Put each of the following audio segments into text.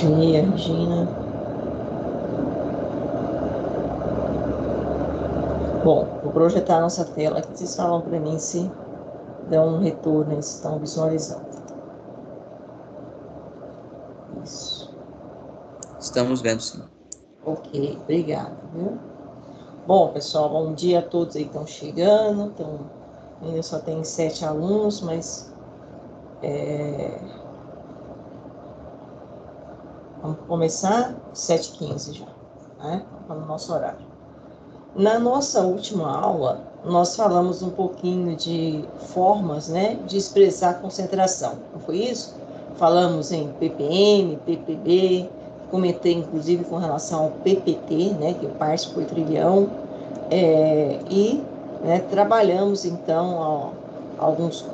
dia, Regina. Bom, vou projetar a nossa tela aqui. Vocês falam para mim se dão um retorno, se estão visualizando. Isso. Estamos vendo, sim. Ok, obrigada, viu? Bom, pessoal, bom dia a todos aí que estão chegando. Ainda só tem 7 alunos, mas vamos começar 7h15 já, né? Tá no nosso horário. Na nossa última aula, nós falamos um pouquinho de formas, né, de expressar concentração. Não foi isso? Falamos em ppm, ppb, comentei inclusive com relação ao ppt, né, que é partes por trilhão, e trabalhamos então alguns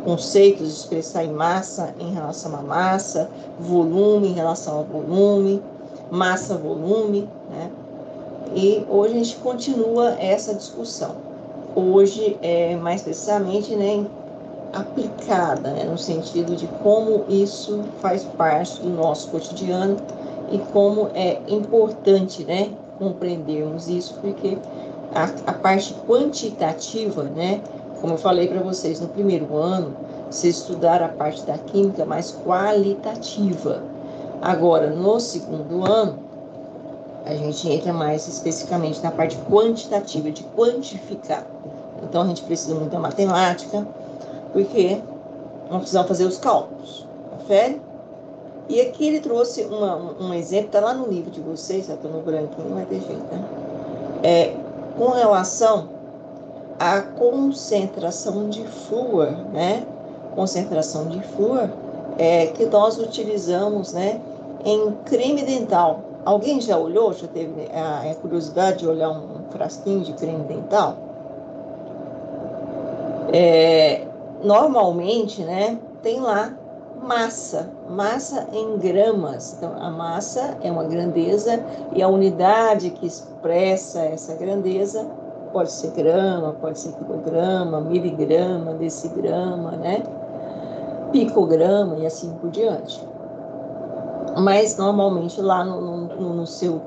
conceitos de expressar em massa em relação a massa, volume em relação a volume, massa-volume, né? E hoje a gente continua essa discussão. Hoje, mais precisamente, né, aplicada, né, no sentido de como isso faz parte do nosso cotidiano e como é importante, né, compreendermos isso, porque a parte quantitativa, né, como eu falei para vocês no primeiro ano, vocês estudaram a parte da química mais qualitativa. Agora, no segundo ano, a gente entra mais especificamente na parte quantitativa, de quantificar. Então, a gente precisa muito da matemática, porque nós precisamos fazer os cálculos, confere? E aqui ele trouxe um exemplo, está lá no livro de vocês, estou no branquinho, não vai ter jeito, né? Com relação à concentração de flúor, né? Concentração de flúor que nós utilizamos, né, em creme dental. Alguém já olhou, já teve a curiosidade de olhar um frasquinho de creme dental? Normalmente, né, tem lá massa em gramas. Então, a massa é uma grandeza e a unidade que expressa essa grandeza pode ser grama, pode ser quilograma, miligrama, decigrama, né, picograma e assim por diante. Mas normalmente lá no seu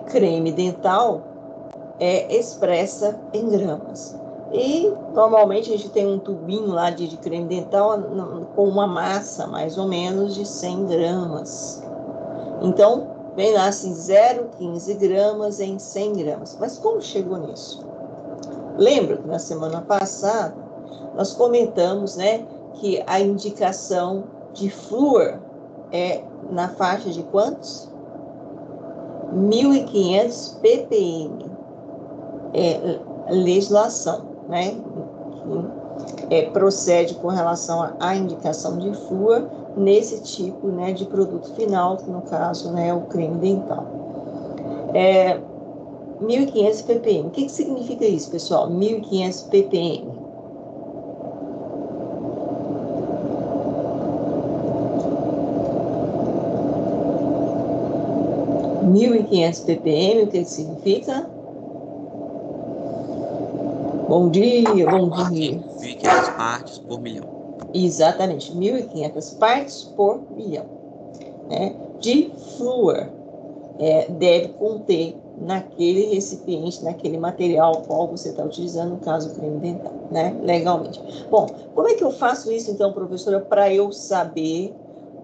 creme dental é expressa em gramas. E normalmente a gente tem um tubinho lá de creme dental com uma massa mais ou menos de 100 gramas. Então, vem lá assim 0,15 gramas em 100 gramas. Mas como chegou nisso? Lembra que na semana passada nós comentamos, né, que a indicação de flúor é na faixa de quantos? 1.500 ppm. Legislação, né, que procede com relação à indicação de flúor nesse tipo, né, de produto final, que no caso, né, é o creme dental. 1.500 ppm. O que significa isso, pessoal? 1.500 ppm. ppm, o que significa? Bom dia, bom dia. 1.500 partes por milhão. Exatamente, 1.500 partes por milhão, né, de flúor deve conter naquele recipiente, naquele material qual você está utilizando, no caso, o creme dental, né, legalmente. Bom, como é que eu faço isso, então, professora, para eu saber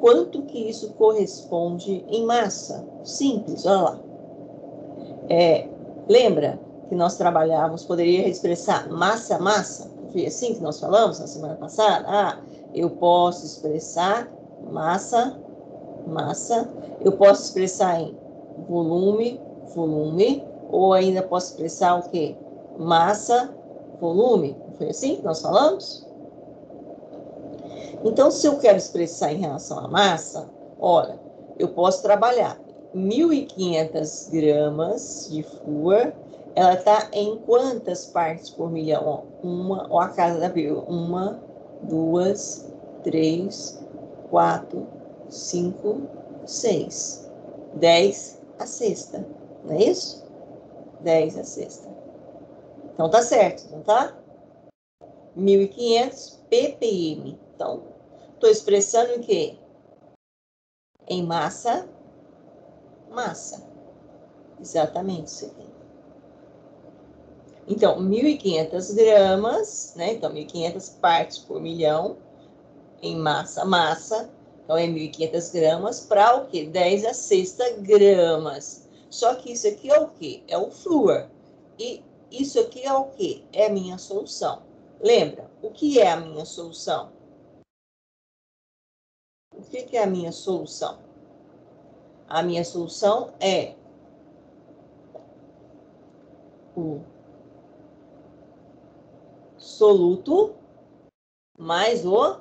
quanto que isso corresponde em massa? Simples, olha lá. Lembra que nós trabalhávamos, poderia expressar massa? Foi assim que nós falamos na semana passada? Eu posso expressar massa, eu posso expressar em volume, ou ainda posso expressar o quê? Massa, volume. Foi assim que nós falamos? Então, se eu quero expressar em relação à massa, olha, eu posso trabalhar 1.500 gramas de flúor, ela está em quantas partes por milhão? Uma, ou a casa da vírgula, 1, 2, 3, 4, 5, 6. 10 a sexta, não é isso? 10 a sexta. Então tá certo, não tá? 1.500 ppm. Então, estou expressando o quê? em massa, massa. Exatamente isso aqui. Então, 1.500 gramas, né? Então, 1.500 partes por milhão em massa, massa. Então, é 1.500 gramas para o quê? 10 a sexta gramas. Só que isso aqui é o quê? É o flúor. E isso aqui é o quê? É a minha solução. Lembra? O que é a minha solução? O que é a minha solução? A minha solução é o soluto mais o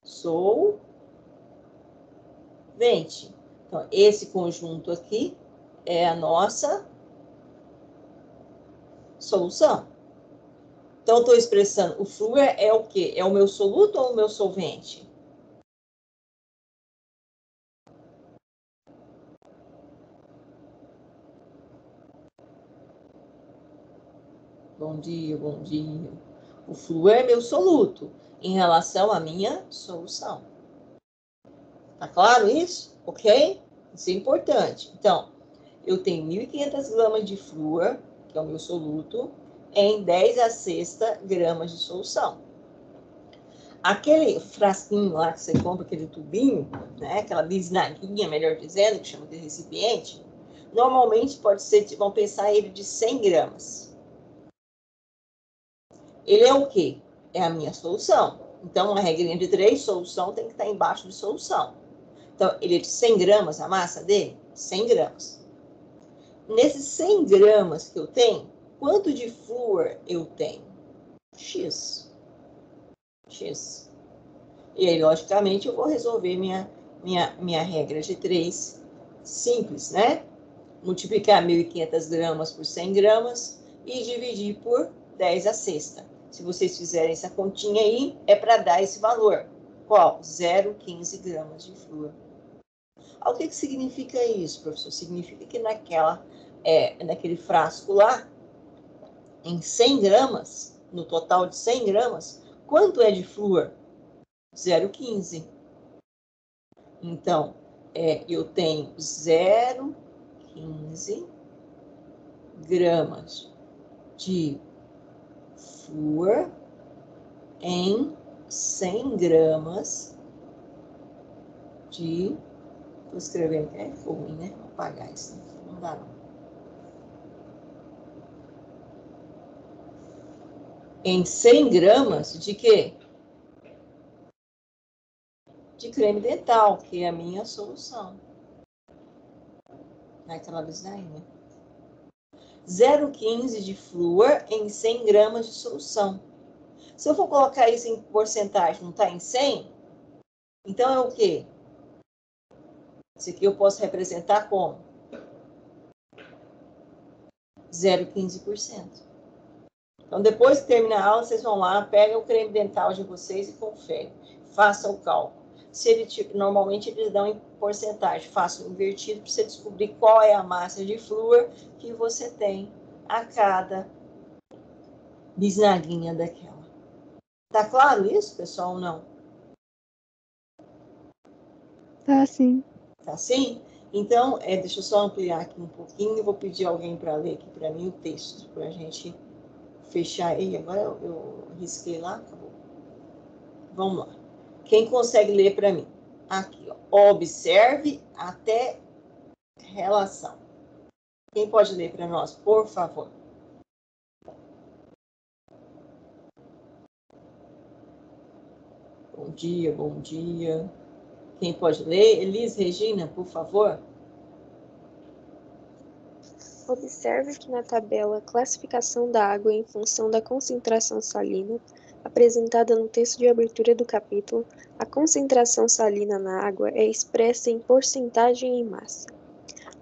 solvente. Então, esse conjunto aqui é a nossa solução. Então, estou expressando, o flúor é o quê? É o meu soluto ou o meu solvente? Bom dia, bom dia. O flúor é meu soluto em relação à minha solução. Tá claro isso? Ok? Isso é importante. Então, eu tenho 1.500 gramas de flúor, que é o meu soluto, em 10 a sexta gramas de solução. Aquele frasquinho lá que você compra, aquele tubinho, né, aquela bisnaguinha, melhor dizendo, que chama de recipiente, normalmente pode ser, vão pensar ele de 100 gramas. Ele é o quê? É a minha solução. Então, uma regrinha de 3, solução tem que estar embaixo de solução. Então, ele é de 100 gramas, a massa dele? 100 gramas. Nesses 100 gramas que eu tenho, quanto de flúor eu tenho? X. X. E aí, logicamente, eu vou resolver minha regra de 3 simples, né? Multiplicar 1.500 gramas por 100 gramas e dividir por 10 a sexta. Se vocês fizerem essa continha aí, é para dar esse valor. Qual? 0,15 gramas de flúor. O que significa isso, professor? Significa que naquele frasco lá, em 100 gramas, no total de 100 gramas, quanto é de flúor? 0,15. Então, eu tenho 0,15 gramas de flúor em 100 gramas de... Estou escrevendo, ficou ruim, né? Vou apagar isso, não dá não. Em 100 gramas de quê? De creme dental, que é a minha solução. Naquela bisnainha. 0,15 de flúor em 100 gramas de solução. Se eu for colocar isso em porcentagem, não está em 100? Então é o quê? Isso aqui eu posso representar como 0,15%. Então, depois que terminar a aula, vocês vão lá, pegam o creme dental de vocês e conferem. Façam o cálculo. Se ele, normalmente eles dão em porcentagem, façam invertido para você descobrir qual é a massa de flúor que você tem a cada bisnaguinha daquela. Tá claro isso, pessoal, ou não? Tá, sim. Tá sim? Então, deixa eu só ampliar aqui um pouquinho. Eu vou pedir alguém para ler aqui para mim o texto, para a gente fechar aí. Agora eu risquei lá, acabou. Vamos lá. Quem consegue ler para mim? Aqui, ó. Observe até relação. Quem pode ler para nós, por favor? Bom dia, bom dia. Quem pode ler? Elis Regina, por favor. Observe que na tabela Classificação da água em função da concentração salina, apresentada no texto de abertura do capítulo, a concentração salina na água é expressa em porcentagem em massa.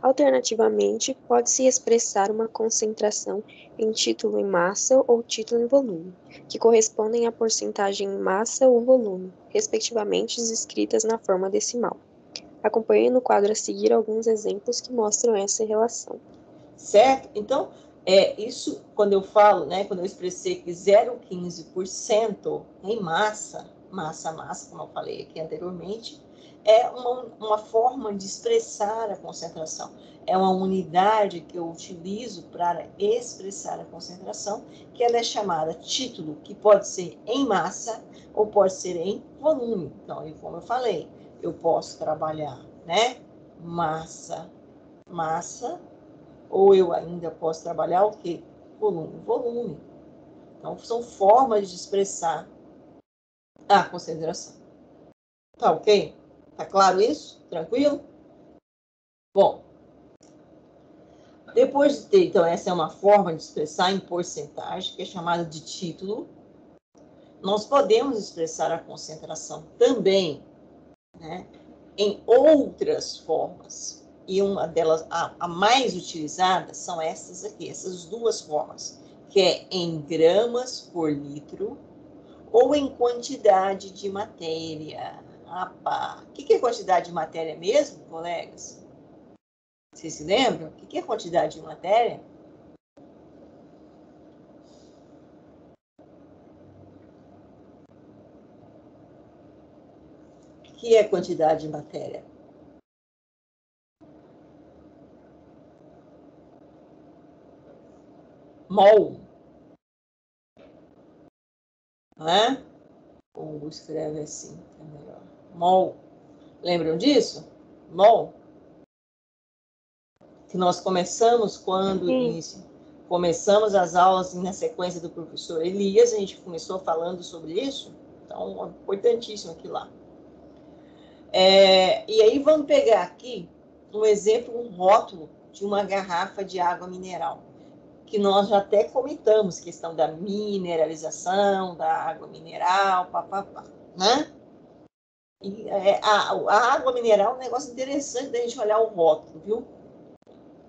Alternativamente, pode-se expressar uma concentração em título em massa ou título em volume, que correspondem à porcentagem em massa ou volume, respectivamente escritas na forma decimal. Acompanhe no quadro a seguir alguns exemplos que mostram essa relação. Certo? Então, isso quando eu falo, né, quando eu expressei que 0,15% em massa, massa a massa, como eu falei aqui anteriormente, é uma forma de expressar a concentração. É uma unidade que eu utilizo para expressar a concentração, que ela é chamada título, que pode ser em massa ou pode ser em volume. Então, como eu falei, eu posso trabalhar, né? Massa, ou eu ainda posso trabalhar o quê? Volume. Então, são formas de expressar a concentração. Tá ok? Tá claro isso? Tranquilo? Bom, depois de ter, então, essa é uma forma de expressar em porcentagem, que é chamada de título. Nós podemos expressar a concentração também, né, em outras formas. E uma delas, a mais utilizada, são essas aqui, essas duas formas, que é em gramas por litro ou em quantidade de matéria. O que é quantidade de matéria mesmo, colegas? Vocês se lembram? O que é quantidade de matéria? O que é quantidade de matéria? Mol. Não é? Ou escreve assim, é melhor. Mol. Lembram disso? Mol. Que nós começamos quando começamos as aulas na sequência do professor Elias, a gente começou falando sobre isso, então é importantíssimo aqui lá. E aí vamos pegar aqui um exemplo, um rótulo de uma garrafa de água mineral, que nós já até comentamos, questão da mineralização, da água mineral, papapá, né? E, a água mineral é um negócio interessante da gente olhar o rótulo, viu?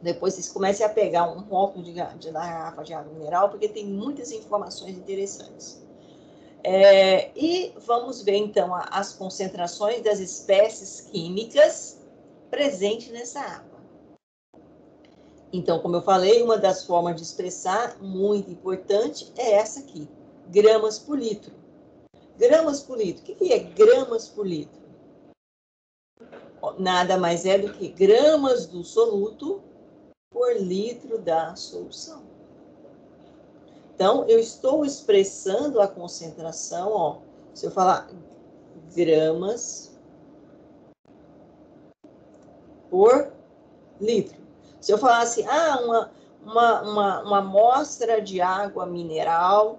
Depois vocês comecem a pegar um rótulo de garrafa de água mineral, porque tem muitas informações interessantes. E vamos ver, então, as concentrações das espécies químicas presentes nessa água. Então, como eu falei, uma das formas de expressar, muito importante, é essa aqui, gramas por litro. Gramas por litro. O que é gramas por litro? Nada mais é do que gramas do soluto por litro da solução. Então, eu estou expressando a concentração, ó, se eu falar gramas por litro. Se eu falar assim, uma amostra de água mineral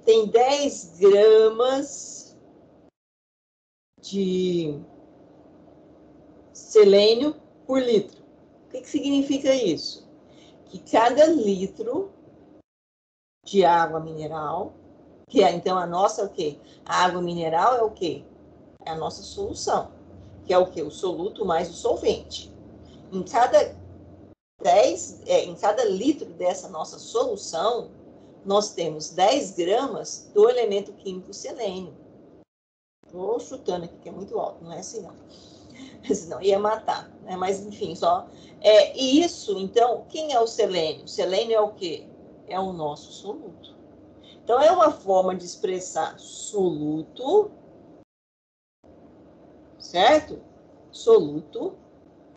tem 10 gramas de selênio por litro. O que significa isso? Que cada litro de água mineral, que é então a nossa o quê? A água mineral é o quê? É a nossa solução, que é o quê? O soluto mais o solvente. Em cada em cada litro dessa nossa solução, nós temos 10 gramas do elemento químico selênio. Estou chutando aqui, que é muito alto, não é assim não. Senão ia matar, né? Mas enfim, e isso, então, quem é o selênio? O selênio é o quê? É o nosso soluto. Então, é uma forma de expressar soluto, certo? Soluto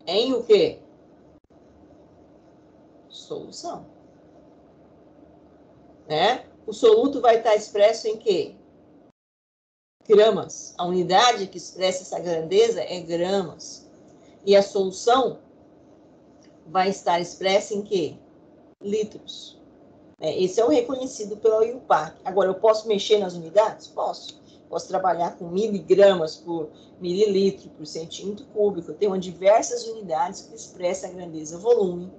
em o quê? Solução. Né? O soluto vai estar expresso em quê? Gramas. A unidade que expressa essa grandeza é gramas. E a solução vai estar expressa em quê? Litros. Esse é o reconhecido pela IUPAC. Agora, eu posso mexer nas unidades? Posso. Posso trabalhar com miligramas por mililitro por centímetro cúbico. Eu tenho diversas unidades que expressam a grandeza volume.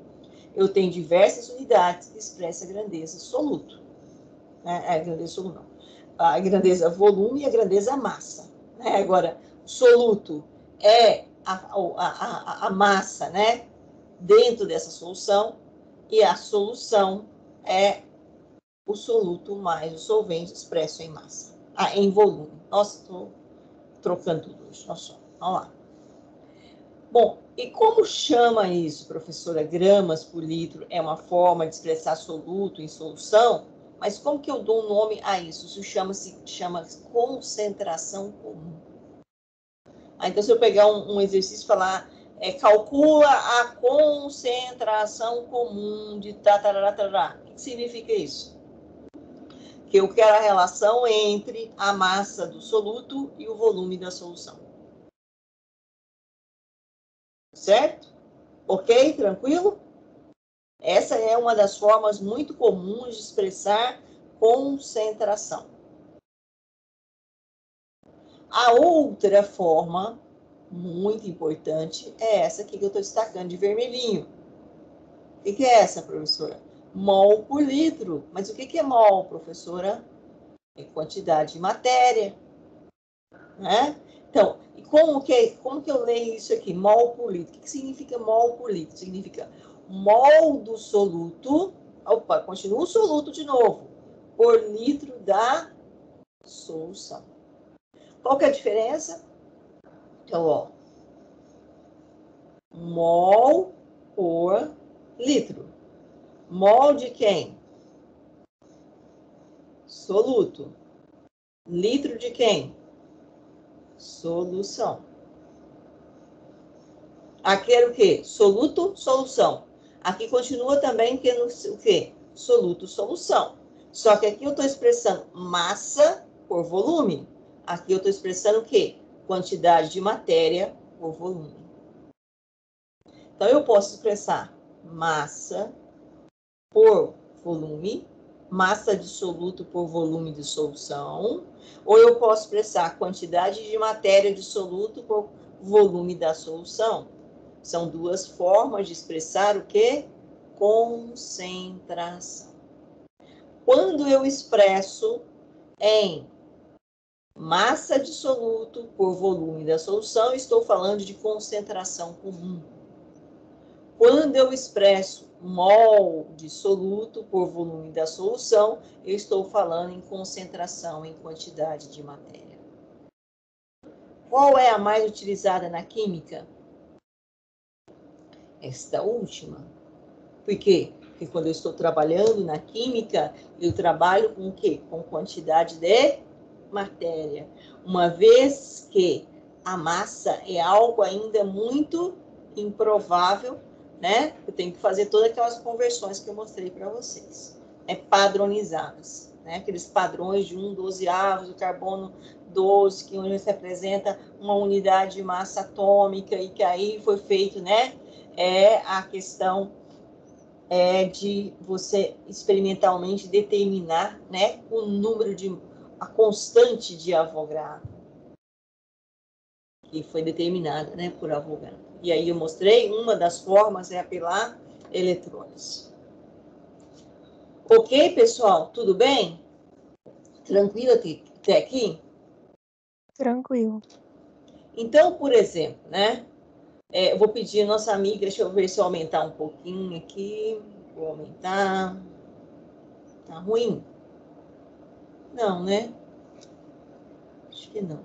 Eu tenho diversas unidades que expressam a grandeza soluto. A grandeza soluto não. A grandeza volume e a grandeza massa. Agora, soluto é a massa, né, dentro dessa solução, e a solução é o soluto mais o solvente expresso em massa. Em volume. Nossa, estou trocando tudo hoje. Nossa, vamos lá. Bom, e como chama isso, professora? Gramas por litro é uma forma de expressar soluto em solução? Mas como que eu dou um nome a isso? Isso chama concentração comum. Então, se eu pegar um exercício e falar, calcula a concentração comum de tatarará, o que significa isso? Que eu quero a relação entre a massa do soluto e o volume da solução. Certo? Ok? Tranquilo? Essa é uma das formas muito comuns de expressar concentração. A outra forma, muito importante, é essa aqui que eu estou destacando de vermelhinho. O que é essa, professora? Mol por litro. Mas o que é mol, professora? É quantidade de matéria. Né? Então, como que eu leio isso aqui? Mol por litro. O que significa mol por litro? Significa mol do soluto, opa, continua o soluto de novo, por litro da solução. Qual que é a diferença? Então, ó, mol por litro. Mol de quem? Soluto. Litro de quem? Solução. Aqui era o quê? Soluto, solução. Aqui continua também tendo o quê? Soluto, solução. Só que aqui eu estou expressando massa por volume. Aqui eu estou expressando o quê? Quantidade de matéria por volume. Então, eu posso expressar massa por volume, massa de soluto por volume de solução, ou eu posso expressar quantidade de matéria de soluto por volume da solução. São duas formas de expressar o quê? Concentração. Quando eu expresso em massa de soluto por volume da solução, estou falando de concentração comum. Quando eu expresso mol de soluto por volume da solução, eu estou falando em concentração em quantidade de matéria. Qual é a mais utilizada na química? Esta última. Por quê? Porque quando eu estou trabalhando na química, eu trabalho com o quê? Com quantidade de matéria. Uma vez que a massa é algo ainda muito improvável, né? Eu tenho que fazer todas aquelas conversões que eu mostrei para vocês. Padronizadas, né? Aqueles padrões de 1/12, o carbono 12, que onde representa uma unidade de massa atômica e que aí foi feito, né? É a questão de você experimentalmente determinar, né, o número de a constante de Avogadro, que foi determinada, né, por Avogadro. E aí eu mostrei, uma das formas é pela eletrólise. Ok, pessoal? Tudo bem? Tranquilo até aqui? Tranquilo. Então, por exemplo, né, eu vou pedir a nossa amiga, deixa eu ver se eu aumentar um pouquinho aqui. Vou aumentar. Tá ruim? Não, né? Acho que não.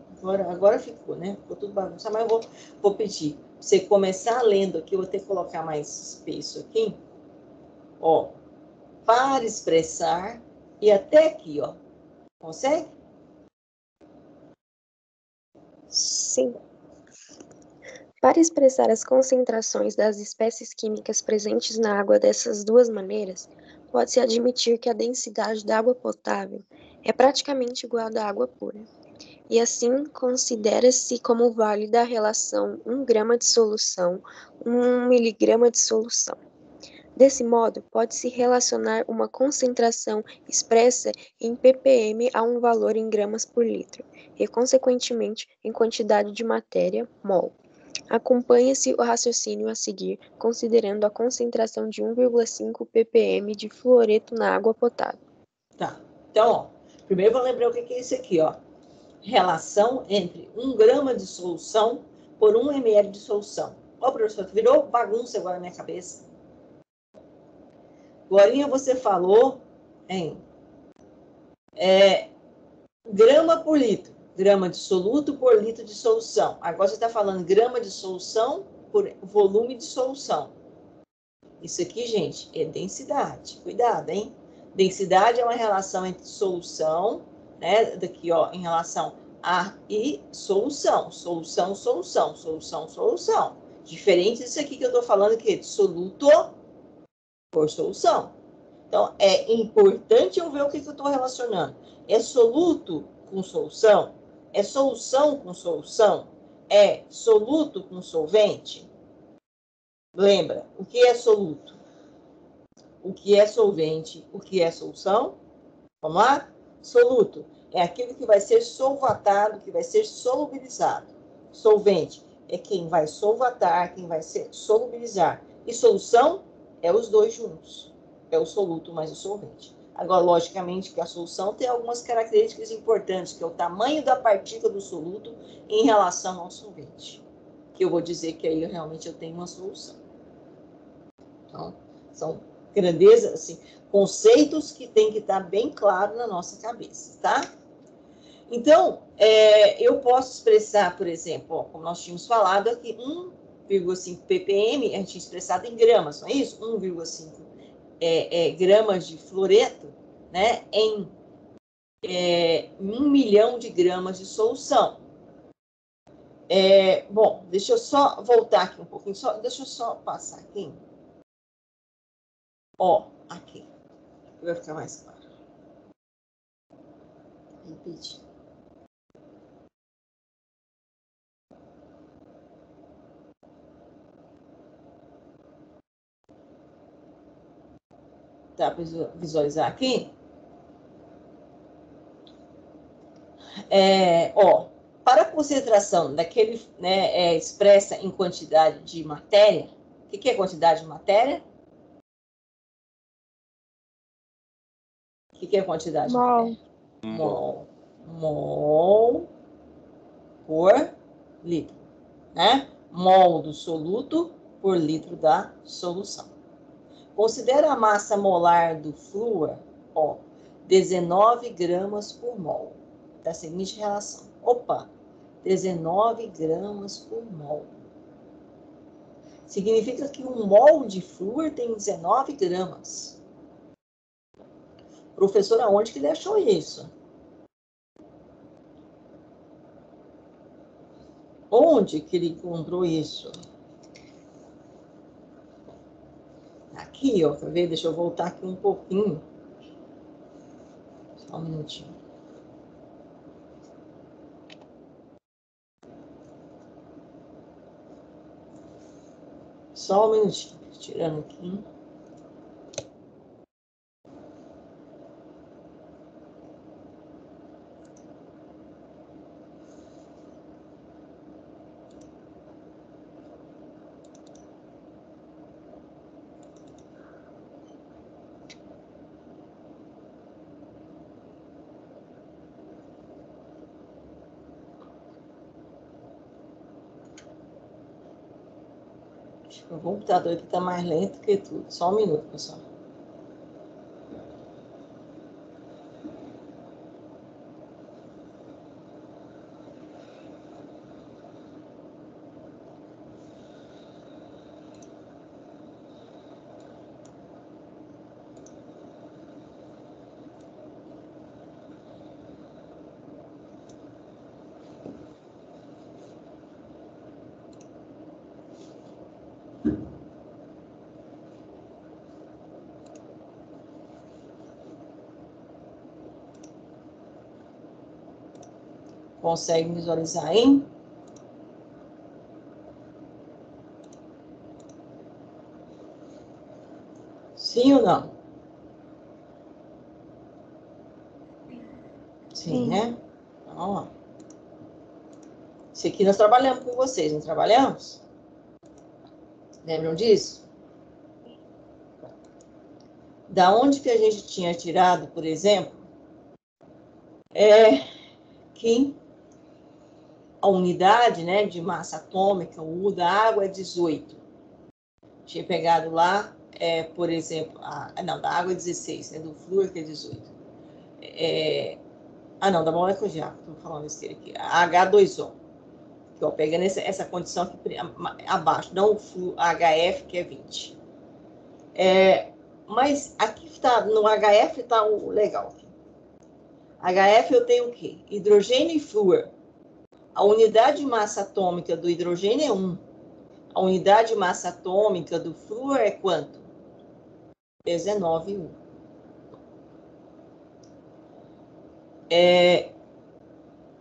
Agora ficou, né? Ficou tudo bagunçado, mas eu vou pedir pra você começar lendo aqui. Eu vou ter que colocar mais espaço aqui. Ó, para expressar e até aqui, ó. Consegue? Sim. Para expressar as concentrações das espécies químicas presentes na água dessas duas maneiras, pode-se admitir que a densidade da água potável é praticamente igual à da água pura. E assim considera-se como válida a relação 1 grama de solução, 1 miligrama de solução. Desse modo, pode-se relacionar uma concentração expressa em ppm a um valor em gramas por litro, e, consequentemente, em quantidade de matéria, mol. Acompanha-se o raciocínio a seguir, considerando a concentração de 1,5 ppm de fluoreto na água potável. Tá. Então, ó, primeiro eu vou lembrar o que é isso aqui, ó. Relação entre 1 grama de solução por 1 ml de solução. Ó, professor, virou bagunça agora na minha cabeça. Agora você falou em grama por litro. Grama de soluto por litro de solução. Agora você está falando grama de solução por volume de solução. Isso aqui, gente, é densidade. Cuidado, hein? Densidade é uma relação entre solução, né? Daqui, ó, em relação a e solução. Solução, solução, solução, solução. Diferente disso aqui que eu estou falando aqui, de soluto por solução. Então, é importante eu ver o que eu estou relacionando. É soluto com solução? É solução com solução? É soluto com solvente? Lembra, o que é soluto? O que é solvente? O que é solução? Vamos lá? Soluto é aquilo que vai ser solvatado, que vai ser solubilizado. Solvente é quem vai solvatar, quem vai ser solubilizar. E solução é os dois juntos. É o soluto mais o solvente. Agora, logicamente, que a solução tem algumas características importantes, que é o tamanho da partícula do soluto em relação ao solvente. Que eu vou dizer que aí realmente eu tenho uma solução. Então, são grandezas, assim, conceitos que tem que estar bem claro na nossa cabeça, tá? Então, eu posso expressar, por exemplo, ó, como nós tínhamos falado aqui, 1,5 ppm, a gente tinha expressado em gramas, não é isso? 1,5 gramas de fluoreto, né, em 1 milhão de gramas de solução. Bom, deixa eu só voltar aqui um pouquinho, deixa eu só passar aqui. Ó, aqui. Vai ficar mais claro. Repetir. Dá para visualizar aqui? Ó, para a concentração daquele, né, expressa em quantidade de matéria, o que é quantidade de matéria? O que é quantidade de matéria? Mol. Mol por litro, né? Mol do soluto por litro da solução. Considera a massa molar do flúor, ó, 19 gramas por mol. Da seguinte relação. Opa, 19 gramas por mol. Significa que um mol de flúor tem 19 gramas. Professor, aonde que ele achou isso? Onde que ele encontrou isso? Aqui, ó, tá vendo? Deixa eu voltar aqui um pouquinho. Só um minutinho. Só um minutinho. Tirando aqui. O computador aqui está mais lento que tudo. Só um minuto, pessoal. Consegue visualizar aí? Sim ou não? Sim, né? Então, ó. Isso aqui nós trabalhamos com vocês, não trabalhamos? Lembram disso? Da onde que a gente tinha tirado, por exemplo, que a unidade, né, de massa atômica, o U da água é 18. Tinha pegado lá, por exemplo, não, da água é 16, né, do flúor que é 18. Não, da molécula de água, estou falando besteira aqui, a H2O. Que, ó, pegando essa condição aqui abaixo, não o flúor, HF, que é 20. Mas aqui está, no HF está o legal. HF eu tenho o quê? Hidrogênio e flúor. A unidade de massa atômica do hidrogênio é 1. A unidade de massa atômica do flúor é quanto? 19,1.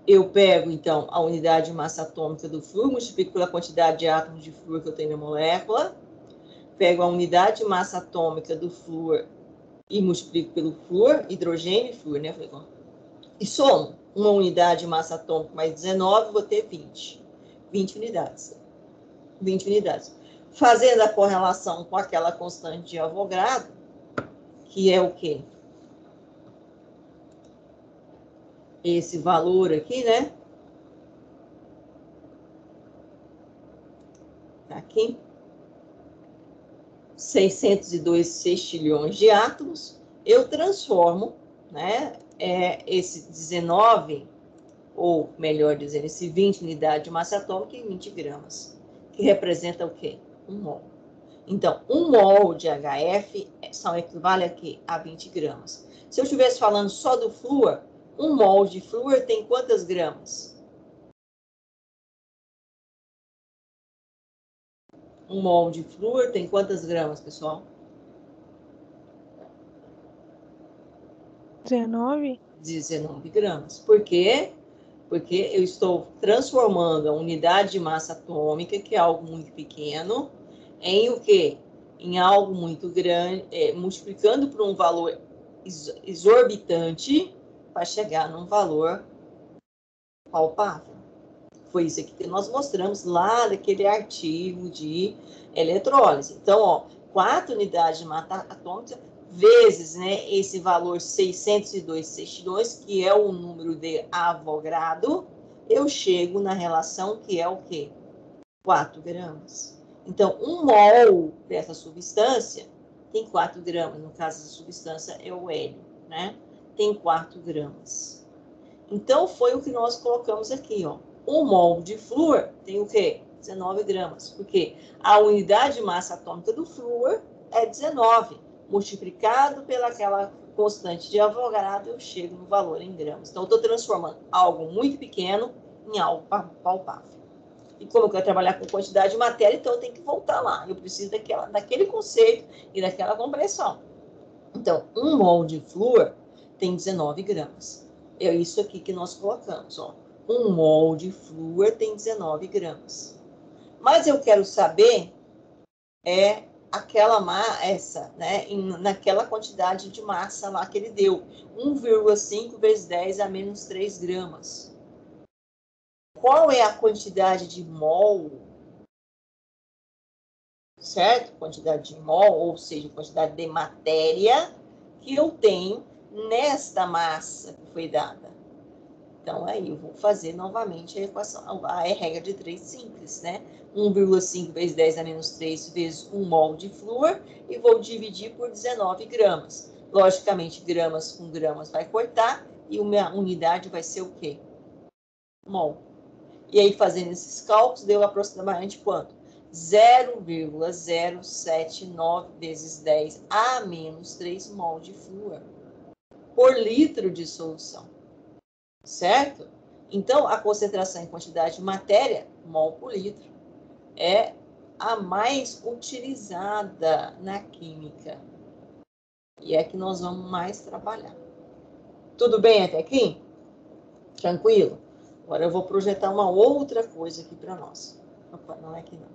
Eu pego, então, a unidade de massa atômica do flúor, multiplico pela quantidade de átomos de flúor que eu tenho na molécula, pego a unidade de massa atômica do flúor e multiplico pelo flúor, hidrogênio e flúor, né? E somo uma unidade de massa atômica mais 19, vou ter 20. 20 unidades. 20 unidades. Fazendo a correlação com aquela constante de Avogadro, que é o quê? Esse valor aqui, né? Tá aqui. 602 sextilhões de átomos. Eu transformo, né? Esse 19, ou melhor dizendo, esse 20 unidades de massa atômica em 20 gramas. Que representa o quê? 1 mol. Então, 1 mol de HF equivale a quê? A 20 gramas. Se eu estivesse falando só do flúor, 1 mol de flúor tem quantas gramas? 1 mol de flúor tem quantas gramas, pessoal? 19? 19 gramas. Por quê? Porque eu estou transformando a unidade de massa atômica, que é algo muito pequeno, em o quê? Em algo muito grande, multiplicando por um valor exorbitante para chegar num valor palpável. Foi isso aqui que nós mostramos lá naquele artigo de eletrólise. Então, ó, 4 unidades de massa atômica vezes, né, esse valor 602 sextilhões, que é o número de Avogadro, eu chego na relação que é o quê? 4 gramas. Então, 1 mol dessa substância tem 4 gramas. No caso, da substância é o hélio, né? Tem 4 gramas. Então, foi o que nós colocamos aqui, ó. 1 mol de flúor tem o quê? 19 gramas. Porque a unidade de massa atômica do flúor é 19. Multiplicado pelaquela constante de Avogadro, eu chego no valor em gramas. Então, eu estou transformando algo muito pequeno em algo palpável. E como eu quero trabalhar com quantidade de matéria, então eu tenho que voltar lá. Eu preciso daquele conceito e daquela compreensão. Então, 1 mol de flúor tem 19 gramas. É isso aqui que nós colocamos, ó. 1 mol de flúor tem 19 gramas. Mas eu quero saber naquela quantidade de massa lá que ele deu. 1,5 vezes 10 a menos 3 gramas. Qual é a quantidade de mol? Certo? Quantidade de mol, ou seja, quantidade de matéria que eu tenho nesta massa que foi dada. Então, aí eu vou fazer novamente a equação, a regra de 3 simples, né? 1,5 vezes 10 a menos 3 vezes 1 mol de flúor e vou dividir por 19 gramas. Logicamente, gramas com gramas vai cortar e a unidade vai ser o quê? Mol. E aí, fazendo esses cálculos, deu aproximadamente quanto? 0,079 vezes 10 a menos 3 mol de flúor por litro de solução. Certo? Então, a concentração em quantidade de matéria, mol por litro, é a mais utilizada na química. E é que nós vamos mais trabalhar. Tudo bem até aqui? Tranquilo? Agora eu vou projetar uma outra coisa aqui para nós. Opa, não é aqui não.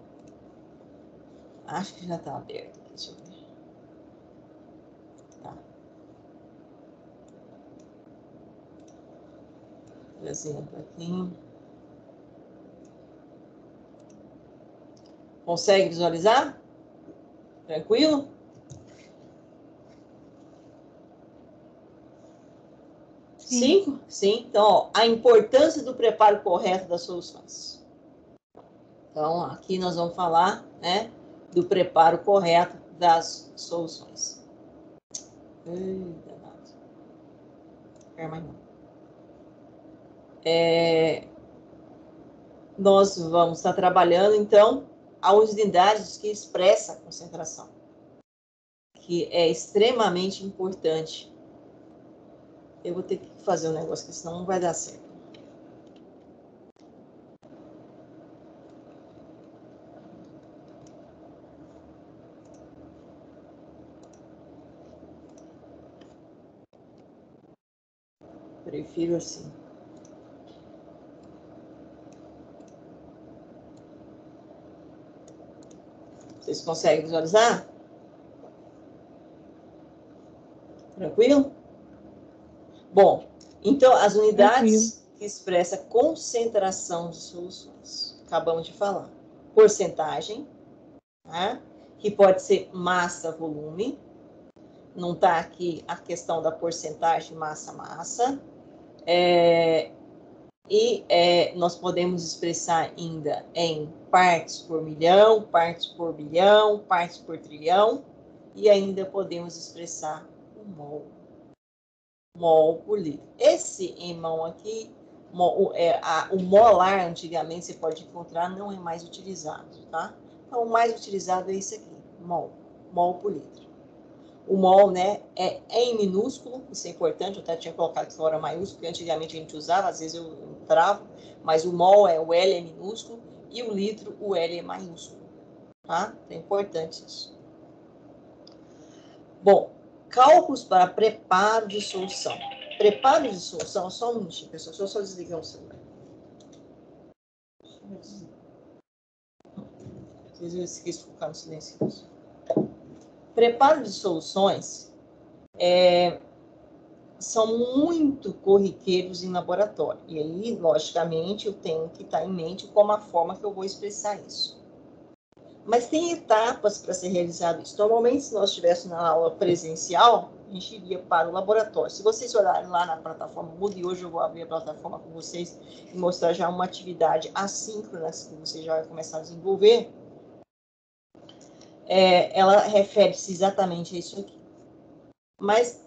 Acho que já está aberto aqui, deixa eu ver. Tá. Por exemplo, aqui. Consegue visualizar? Tranquilo? Sim. 5? Sim. Então, ó, a importância do preparo correto das soluções. Então, aqui nós vamos falar, né, do preparo correto das soluções. Eita, nada. Não quero mais não. Nós vamos estar trabalhando, então, as unidades que expressam a concentração, que é extremamente importante. Eu vou ter que fazer um negócio, que senão não vai dar certo. Prefiro assim. Vocês conseguem visualizar? Tranquilo? Bom, então as unidades que expressam concentração de soluções. Acabamos de falar. Porcentagem, tá? Que pode ser massa, volume. Não está aqui a questão da porcentagem massa-massa. Nós podemos expressar ainda em partes por milhão, partes por bilhão, partes por trilhão, e ainda podemos expressar o mol. Mol por litro. Esse em mão aqui, o molar, antigamente, você pode encontrar, não é mais utilizado, tá? Então, o mais utilizado é esse aqui, mol. Mol por litro. O mol, né, é em minúsculo, isso é importante, eu até tinha colocado aqui fora maiúsculo, porque antigamente a gente usava, às vezes eu travo, mas o mol o L é minúsculo e o litro, o L é maiúsculo, tá? É importante isso. Bom, cálculos para preparo de solução. Preparo de solução, só um minutinho, pessoal, deixa eu só desligar o celular. Às vezes eu esqueço de focar no silencioso. Preparo de soluções são muito corriqueiros em laboratório. E aí, logicamente, eu tenho que estar em mente como a forma que eu vou expressar isso. Mas tem etapas para ser realizado isso. Normalmente, se nós estivéssemos na aula presencial, a gente iria para o laboratório. Se vocês olharem lá na plataforma Moodle, hoje eu vou abrir a plataforma com vocês e mostrar já uma atividade assíncrona que você já vai começar a desenvolver. Ela refere-se exatamente a isso aqui. Mas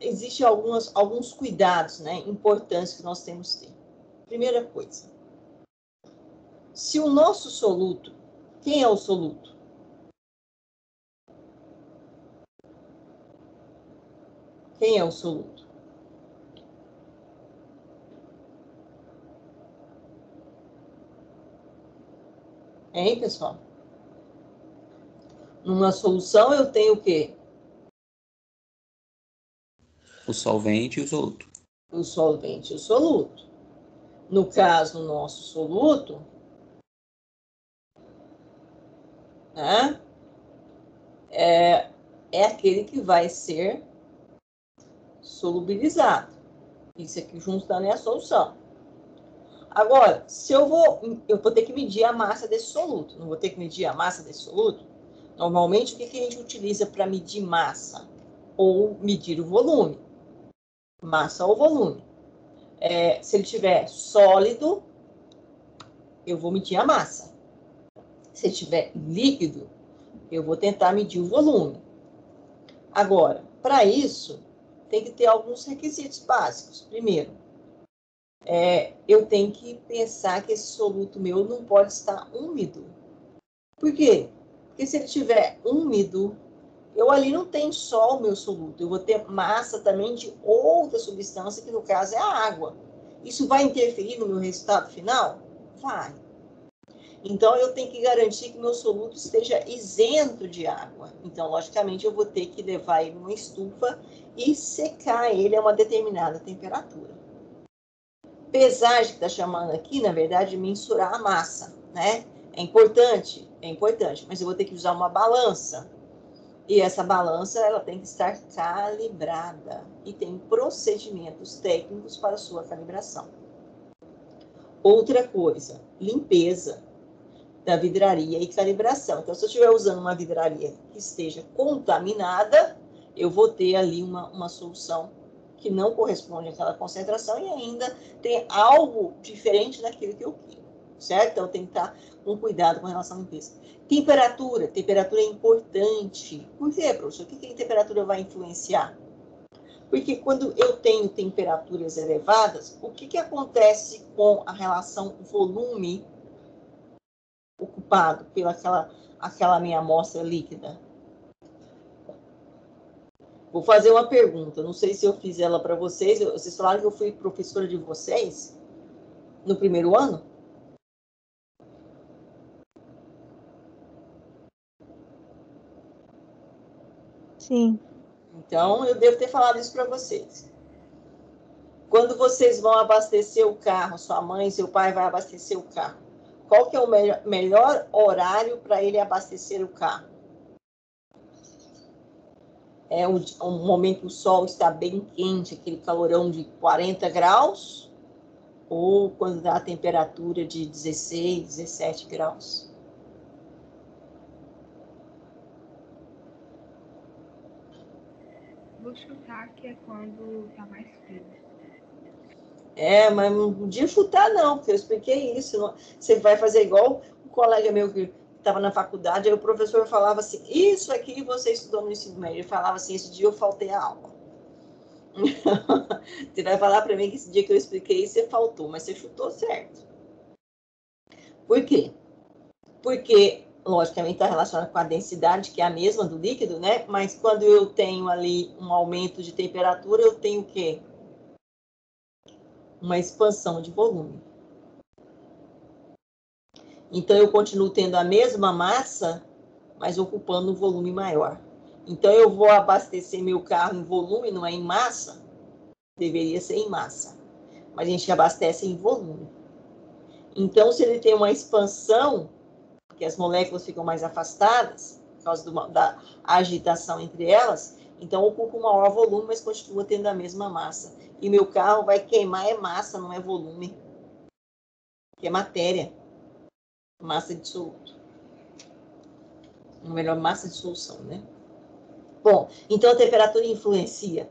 existem alguns cuidados, né, importantes que nós temos que ter. Primeira coisa, se o nosso soluto, quem é o soluto? Quem é o soluto? Hein, pessoal? Numa solução eu tenho o quê? O solvente e o soluto. O solvente e o soluto. No caso, o nosso soluto, né, é aquele que vai ser solubilizado. Isso aqui junto também é a solução. Agora, se eu vou ter que medir a massa desse soluto. Não vou ter que medir a massa desse soluto? Normalmente, o que a gente utiliza para medir massa? Ou medir o volume? Massa ou volume. Se ele tiver sólido, eu vou medir a massa. Se ele tiver líquido, eu vou tentar medir o volume. Agora, para isso, tem que ter alguns requisitos básicos. Primeiro, eu tenho que pensar que esse soluto meu não pode estar úmido. Por quê? Porque se ele estiver úmido, eu ali não tenho só o meu soluto, eu vou ter massa também de outra substância, que no caso é a água. Isso vai interferir no meu resultado final? Vai. Então, eu tenho que garantir que meu soluto esteja isento de água. Então, logicamente, eu vou ter que levar ele numa estufa e secar ele a uma determinada temperatura. Pesagem que está chamando aqui, na verdade, mensurar a massa, né? É importante, mas eu vou ter que usar uma balança. E essa balança, ela tem que estar calibrada. E tem procedimentos técnicos para sua calibração. Outra coisa, limpeza da vidraria e calibração. Então, se eu estiver usando uma vidraria que esteja contaminada, eu vou ter ali uma solução que não corresponde àquela concentração e ainda tem algo diferente daquilo que eu quero, certo? Então, tem que estar com cuidado com relação à limpeza. Temperatura é importante. Por quê, professor? O que a temperatura vai influenciar? Porque quando eu tenho temperaturas elevadas, o que acontece com a relação volume ocupado pela aquela minha amostra líquida? Vou fazer uma pergunta, não sei se eu fiz ela para vocês. Vocês falaram que eu fui professora de vocês no primeiro ano? Sim. Então, eu devo ter falado isso para vocês. Quando vocês vão abastecer o carro, sua mãe, seu pai vai abastecer o carro, qual que é o melhor horário para ele abastecer o carro? É um momento que o sol está bem quente, aquele calorão de 40 graus, ou quando dá a temperatura de 16, 17 graus? Vou chutar que é quando tá mais frio. Mas não podia chutar não, porque eu expliquei isso. Não, você vai fazer igual um colega meu que estava na faculdade, aí o professor falava assim, isso aqui você estudou no ensino médio. Ele falava assim, esse dia eu faltei a aula. Você vai falar para mim que esse dia que eu expliquei você faltou, mas você chutou certo. Por quê? Porque, logicamente, está relacionado com a densidade, que é a mesma do líquido, né? Mas quando eu tenho ali um aumento de temperatura, eu tenho o quê? Uma expansão de volume. Então, eu continuo tendo a mesma massa, mas ocupando um volume maior. Então, eu vou abastecer meu carro em volume, não é em massa? Deveria ser em massa. Mas a gente abastece em volume. Então, se ele tem uma expansão, que as moléculas ficam mais afastadas, por causa da agitação entre elas, então ocupa um maior volume, mas continua tendo a mesma massa. E meu carro vai queimar é massa, não é volume. Que é matéria. Massa dissoluta. Ou melhor, massa de solução, né? Bom, então a temperatura influencia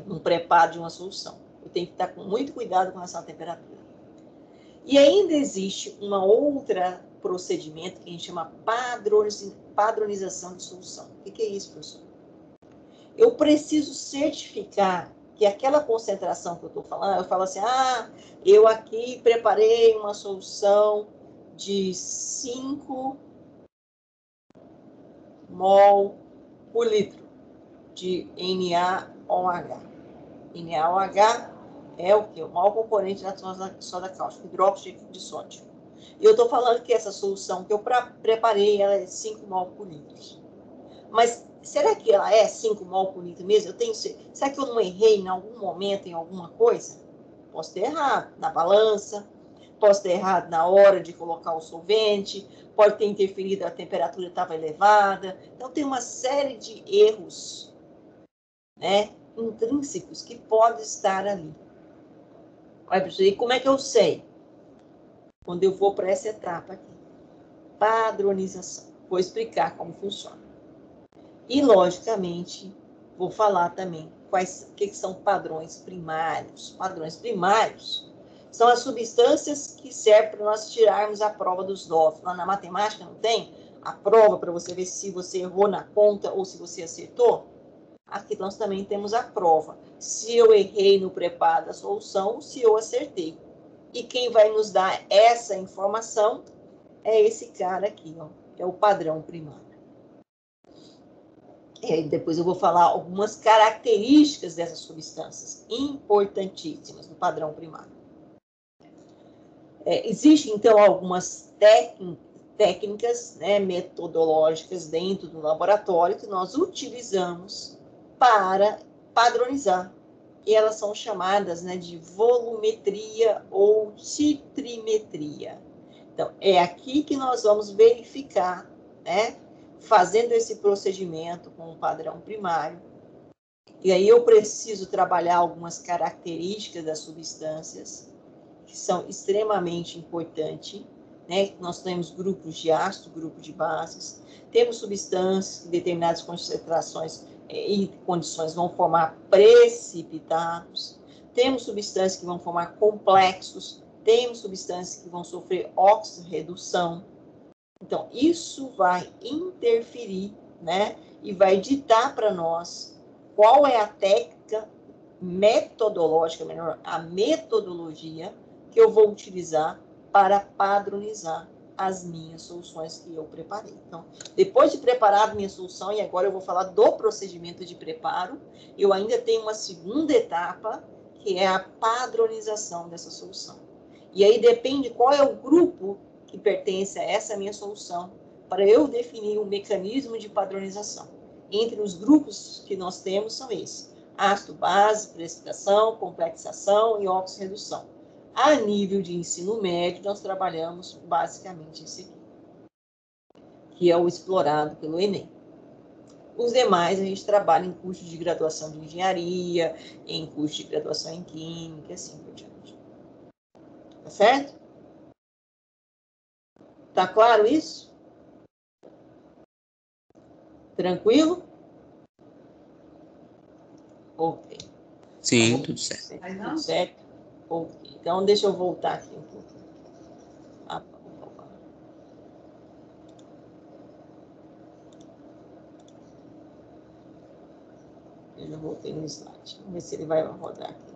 no preparo de uma solução. Eu tenho que estar com muito cuidado com essa temperatura. E ainda existe uma outra procedimento que a gente chama padronização de solução. O que é isso, professor? Eu preciso certificar que aquela concentração que eu estou falando, eu falo assim, eu aqui preparei uma solução de 5 mol por litro de NaOH. NaOH é o quê? O maior componente da soda cáustica, hidróxido de sódio. E eu estou falando que essa solução que eu preparei, ela é 5 mol por litro. Mas será que ela é 5 mol por litro mesmo? Será que eu não errei em algum momento, em alguma coisa? Posso ter errado na balança, posso ter errado na hora de colocar o solvente, pode ter interferido, a temperatura estava elevada. Então, tem uma série de erros, né, intrínsecos que podem estar ali. Olha, professor, e como é que eu sei? Quando eu vou para essa etapa aqui. Padronização. Vou explicar como funciona. E, logicamente, vou falar também o que são padrões primários. Padrões primários são as substâncias que servem para nós tirarmos a prova dos DOF. Lá na matemática não tem a prova para você ver se você errou na conta ou se você acertou? Aqui nós também temos a prova. Se eu errei no preparo da solução, se eu acertei. E quem vai nos dar essa informação é esse cara aqui, ó, que é o padrão primário. E aí depois eu vou falar algumas características dessas substâncias importantíssimas do padrão primário. Existem, então, algumas técnicas, né, metodológicas dentro do laboratório que nós utilizamos para padronizar. E elas são chamadas, né, de volumetria ou titrimetria. Então, é aqui que nós vamos verificar, né, fazendo esse procedimento com o padrão primário. E aí eu preciso trabalhar algumas características das substâncias que são extremamente importantes, né? Nós temos grupos de ácido, grupo de bases, temos substâncias que determinadas concentrações e condições vão formar precipitados, temos substâncias que vão formar complexos, temos substâncias que vão sofrer oxirredução. Então, isso vai interferir, né? E vai ditar para nós qual é a técnica metodológica, melhor, a metodologia que eu vou utilizar para padronizar as minhas soluções que eu preparei. Então, depois de preparar a minha solução, e agora eu vou falar do procedimento de preparo, eu ainda tenho uma segunda etapa, que é a padronização dessa solução. E aí depende qual é o grupo que pertence a essa minha solução, para eu definir um mecanismo de padronização. Entre os grupos que nós temos são esses: ácido base, precipitação, complexação e oxirredução. A nível de ensino médio, nós trabalhamos basicamente esse aqui, que é o explorado pelo Enem. Os demais a gente trabalha em curso de graduação de engenharia, em curso de graduação em química, assim por diante. Tá certo? Tá claro isso? Tranquilo? Ok. Sim, tudo certo. Tudo certo? Ok. Então, deixa eu voltar aqui um pouquinho. Eu já voltei no slide. Vamos ver se ele vai rodar aqui.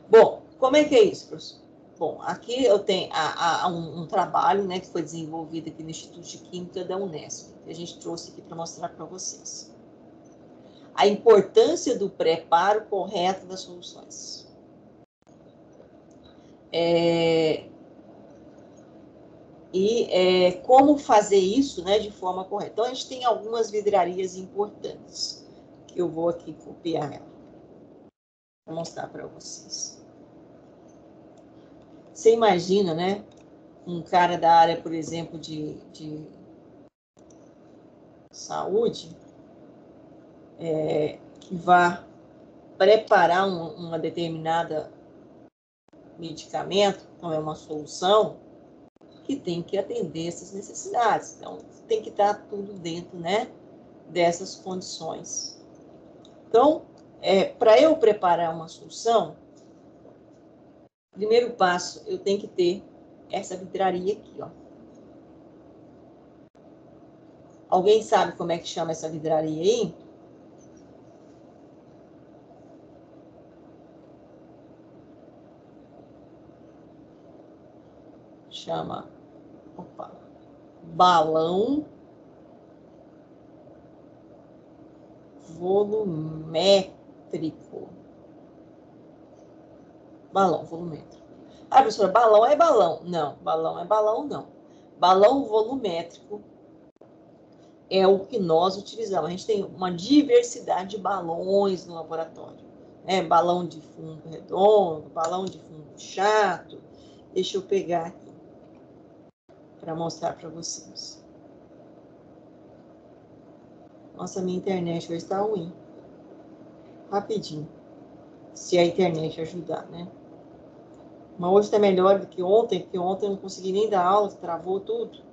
Bom, como é que é isso, professor? Bom, aqui eu tenho um trabalho, né, que foi desenvolvido aqui no Instituto de Química da Unesp, que a gente trouxe aqui para mostrar para vocês. A importância do preparo correto das soluções. Como fazer isso, né, de forma correta. Então, a gente tem algumas vidrarias importantes, que eu vou aqui copiar ela, para mostrar para vocês. Você imagina, né, um cara da área, por exemplo, de saúde, que vá preparar uma determinada medicamento, então é uma solução, que tem que atender essas necessidades. Então, tem que estar tudo dentro, né, dessas condições. Então, para eu preparar uma solução, primeiro passo, eu tenho que ter essa vidraria aqui, ó. Alguém sabe como é que chama essa vidraria aí? Chama, balão volumétrico. Balão volumétrico. Ah, professora, balão é balão. Não, balão é balão, não. Balão volumétrico é o que nós utilizamos. A gente tem uma diversidade de balões no laboratório, né? Balão de fundo redondo, balão de fundo chato. Deixa eu pegar aqui para mostrar para vocês. Nossa, minha internet hoje está ruim. Rapidinho. Se a internet ajudar, né? Mas hoje está melhor do que ontem, porque ontem eu não consegui nem dar aula, travou tudo.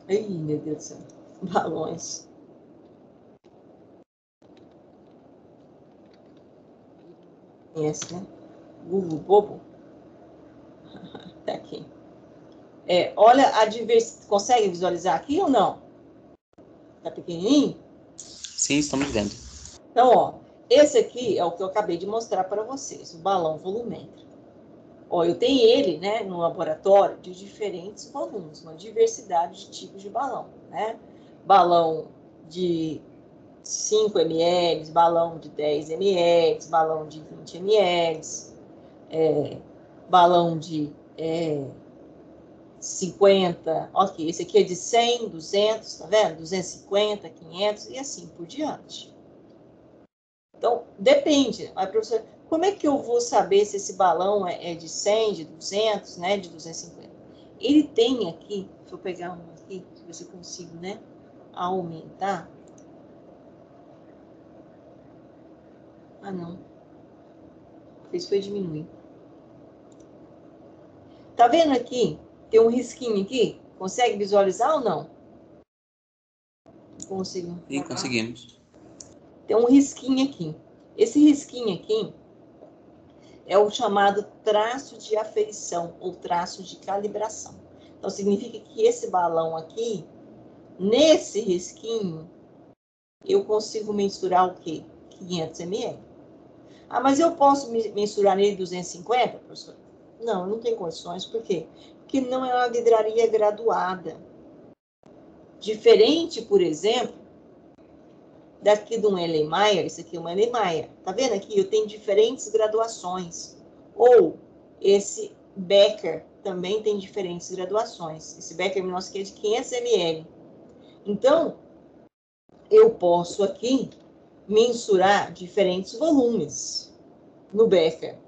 Ai, meu Deus do céu. Balões. Conhece, né? Google Bobo. Tá aqui. Olha a diversidade. Consegue visualizar aqui ou não? Tá pequenininho? Sim, estamos vendo. Então, ó, esse aqui é o que eu acabei de mostrar para vocês, o balão volumétrico. Ó, eu tenho ele, né, no laboratório de diferentes volumes, uma diversidade de tipos de balão, né? Balão de 5 ml, balão de 10 ml, balão de 20 ml, balão de 50, ok, esse aqui é de 100, 200, tá vendo? 250, 500 e assim por diante. Então, depende. Aí, professor, como é que eu vou saber se esse balão é de 100, de 200, né, de 250? Ele tem aqui, deixa eu pegar um aqui, ver se eu consigo, né, aumentar. Ah, não. Fez foi diminuir. Tá vendo aqui? Tem um risquinho aqui. Consegue visualizar ou não? Consigo. Sim, conseguimos. Tem um risquinho aqui. Esse risquinho aqui é o chamado traço de aferição ou traço de calibração. Então, significa que esse balão aqui, nesse risquinho, eu consigo mensurar o quê? 500 ml. Ah, mas eu posso mensurar nele 250, professor? Não, não tem condições. Por quê? Porque não é uma vidraria graduada. Diferente, por exemplo, daqui de um Erlenmeyer, isso aqui é um Erlenmeyer. Tá vendo aqui? Eu tenho diferentes graduações. Ou esse Becker também tem diferentes graduações. Esse Becker nosso aqui é de 500 ml. Então, eu posso aqui mensurar diferentes volumes no Becker.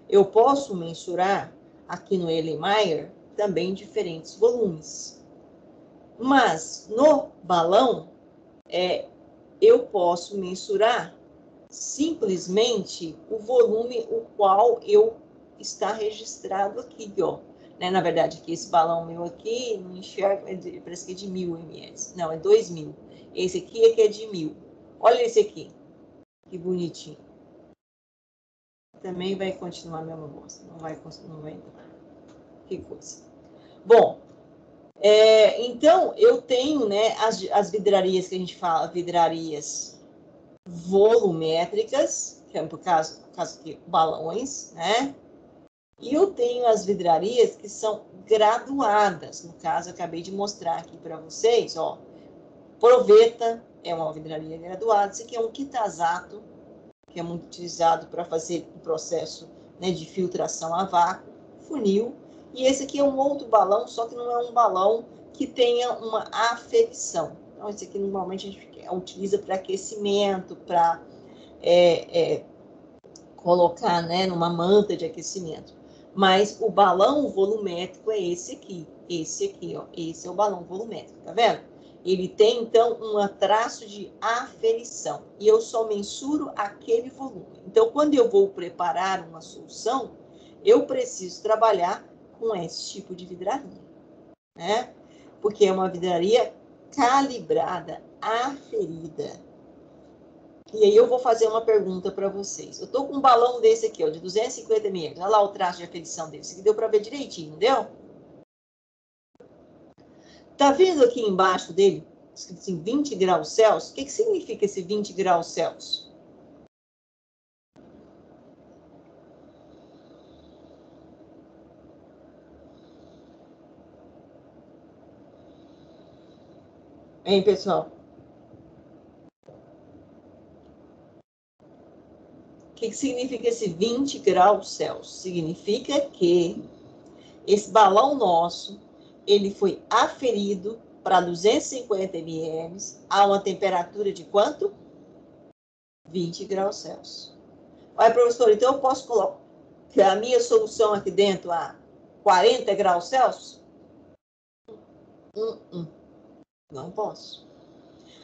Eu posso mensurar aqui no Erlenmeyer também diferentes volumes. Mas no balão, eu posso mensurar simplesmente o volume o qual está registrado aqui, ó. Né? Na verdade, aqui, esse balão meu aqui, não enxergo, parece que é de 1000 ml. Não, é 2000. Esse aqui é que é de 1000. Olha esse aqui. Que bonitinho. Também vai continuar a mesma bosta. Não vai entrar. Que coisa. Bom, então, eu tenho, né, as vidrarias que a gente fala, vidrarias volumétricas, que é por caso aqui, balões, né? E eu tenho as vidrarias que são graduadas. No caso, eu acabei de mostrar aqui para vocês, ó. Proveta é uma vidraria graduada. Esse aqui é um Kitazato, que é muito utilizado para fazer o processo, né, de filtração a vácuo, funil. E esse aqui é um outro balão, só que não é um balão que tenha uma aferição. Então, esse aqui normalmente a gente utiliza para aquecimento, para colocar, né, numa manta de aquecimento. Mas o balão volumétrico é esse aqui, ó. Esse é o balão volumétrico, tá vendo? Ele tem, então, um traço de aferição. E eu só mensuro aquele volume. Então, quando eu vou preparar uma solução, eu preciso trabalhar com esse tipo de vidraria, né? Porque é uma vidraria calibrada, aferida. E aí eu vou fazer uma pergunta para vocês. Eu tô com um balão desse aqui, ó, de 250 ml. Olha lá o traço de aferição dele. Isso aqui deu para ver direitinho, não deu? Tá vendo aqui embaixo dele, escrito assim, 20 graus Celsius? O que significa esse 20 graus Celsius? Hein, pessoal? O que significa esse 20 graus Celsius? Significa que esse balão nosso, ele foi aferido para 250 ml a uma temperatura de quanto? 20 graus Celsius. Olha, professor, então eu posso colocar a minha solução aqui dentro a 40 graus Celsius? Não posso.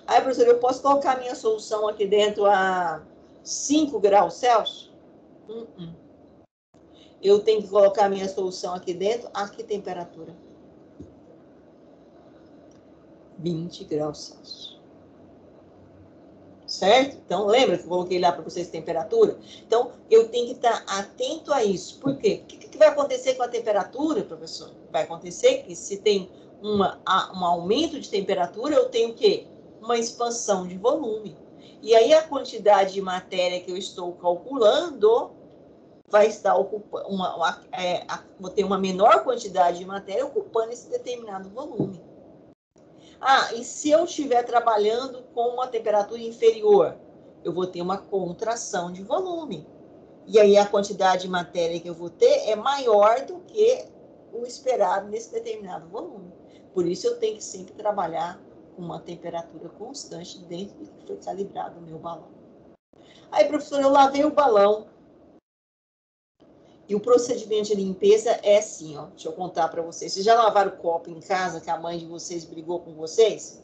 Aí, professor, eu posso colocar a minha solução aqui dentro a 5 graus Celsius? Eu tenho que colocar a minha solução aqui dentro a que temperatura? 20 graus Celsius. Certo? Então, lembra que eu coloquei lá para vocês temperatura? Então, eu tenho que estar atento a isso. Por quê? O que vai acontecer com a temperatura, professor? Vai acontecer que se tem um aumento de temperatura, eu tenho o quê? Uma expansão de volume. E aí, a quantidade de matéria que eu estou calculando vai estar ocupando, vou ter uma menor quantidade de matéria ocupando esse determinado volume. Ah, e se eu estiver trabalhando com uma temperatura inferior, eu vou ter uma contração de volume. E aí a quantidade de matéria que eu vou ter é maior do que o esperado nesse determinado volume. Por isso eu tenho que sempre trabalhar com uma temperatura constante dentro do que foi calibrado o meu balão. Aí, professor, eu lavei o balão. E o procedimento de limpeza é assim, ó. Deixa eu contar para vocês. Vocês já lavaram o copo em casa que a mãe de vocês brigou com vocês?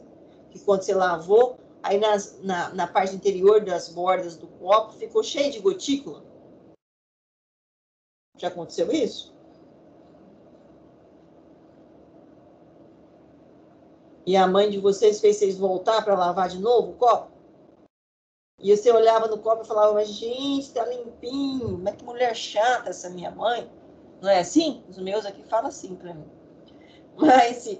Que quando você lavou, aí na parte interior das bordas do copo ficou cheio de gotícula? Já aconteceu isso? E a mãe de vocês fez vocês voltar para lavar de novo o copo? E você olhava no copo e falava, mas gente, tá limpinho, mas que mulher chata essa minha mãe. Não é assim? Os meus aqui falam assim para mim. Mas,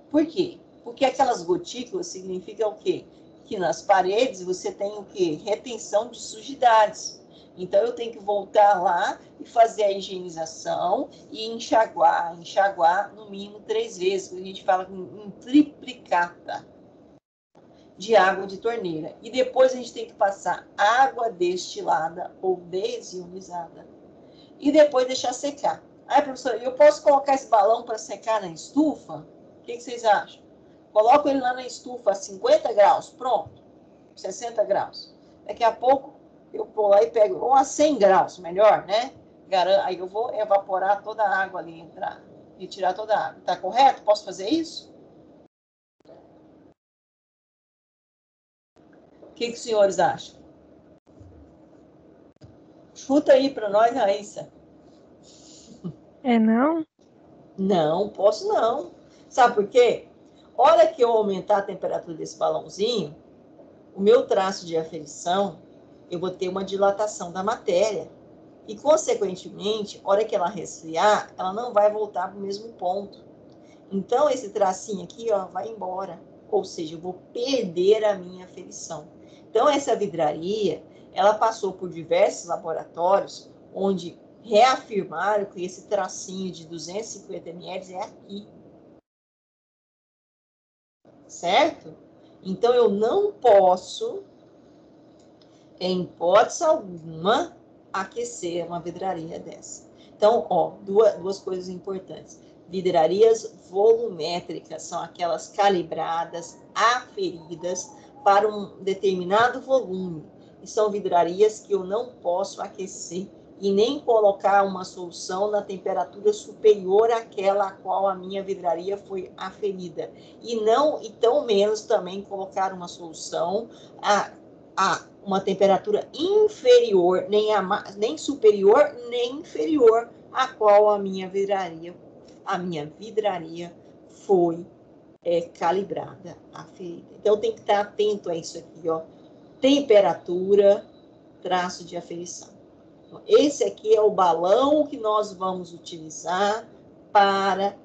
por quê? Porque aquelas gotículas significam o quê? Que nas paredes você tem o quê? Retenção de sujidades. Então, eu tenho que voltar lá e fazer a higienização e enxaguar no mínimo 3 vezes, que a gente fala em triplicata de água de torneira. E depois a gente tem que passar água destilada ou desionizada. E depois deixar secar. Aí, professor, eu posso colocar esse balão para secar na estufa? O que vocês acham? Coloco ele lá na estufa a 50 graus, pronto. 60 graus. Daqui a pouco eu vou lá e pego, ou a 100 graus, melhor, né? Aí eu vou evaporar toda a água ali, entrar, retirar toda a água. Tá correto? Posso fazer isso? O que os senhores acham? Chuta aí para nós, Raíssa. Não? Não, posso não. Sabe por quê? Hora que eu aumentar a temperatura desse balãozinho, o meu traço de aferição, eu vou ter uma dilatação da matéria. E, consequentemente, hora que ela resfriar, ela não vai voltar para o mesmo ponto. Então, esse tracinho aqui, ó, vai embora. Ou seja, eu vou perder a minha aferição. Então, essa vidraria, ela passou por diversos laboratórios, onde reafirmaram que esse tracinho de 250 ml é aqui. Certo? Então, eu não posso, em hipótese alguma, aquecer uma vidraria dessa. Então, ó, duas coisas importantes. Vidrarias volumétricas são aquelas calibradas, aferidas para um determinado volume. E são vidrarias que eu não posso aquecer e nem colocar uma solução na temperatura superior àquela a qual a minha vidraria foi aferida. E tão menos também colocar uma solução a uma temperatura inferior, nem superior, nem inferior à qual a minha vidraria foi calibrada, aferida. Então, tem que estar atento a isso aqui, ó. Temperatura, traço de aferição. Então, esse aqui é o balão que nós vamos utilizar para